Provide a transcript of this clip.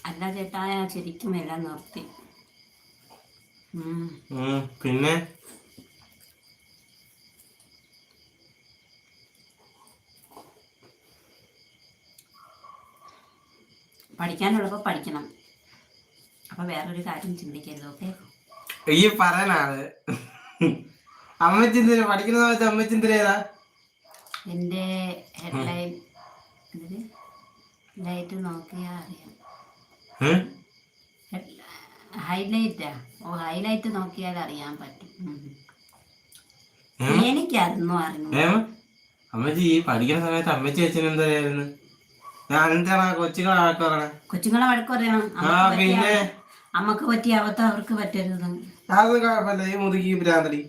അല്ല ചേട്ടാ, ശരിക്കും എല്ലാം നിർത്തി. പിന്നെ പഠിക്കാനുള്ളപ്പോ പഠിക്കണം. അപ്പൊ വേറൊരു കാര്യം ചിന്തിക്കരുത്. ഓക്കെ? ഈ പറയാനാണ് അമ്മച്ചിന്തിര പഠിക്കുന്ന സമയത്ത് അമ്മച്ചിന്തിര ഏതാ? എന്റെ ലൈറ്റ് നോക്കിയാ അറിയാം. ഹൈലൈറ്റാ? ഓ, ഹൈലൈറ്റ് നോക്കിയാൽ അറിയാൻ പറ്റും. എനിക്കതൊന്നും അറിഞ്ഞു. അമ്മച്ചി ഈ പഠിക്കുന്ന സമയത്ത് അമ്മച്ചി അച്ഛനും എന്തായിരുന്നു? ഞാൻ എന്താണ് കൊച്ചുങ്ങളെ വഴക്ക് പറയണേ? കൊച്ചുങ്ങളെ വഴക്ക് പറയണം. പിന്നെ അമ്മക്ക് പറ്റിയ അബദ്ധം അവർക്ക് പറ്റരുത്. അതൊന്നും കുഴപ്പമില്ല. ഈ മുതുകി ഭ്രാന്തടി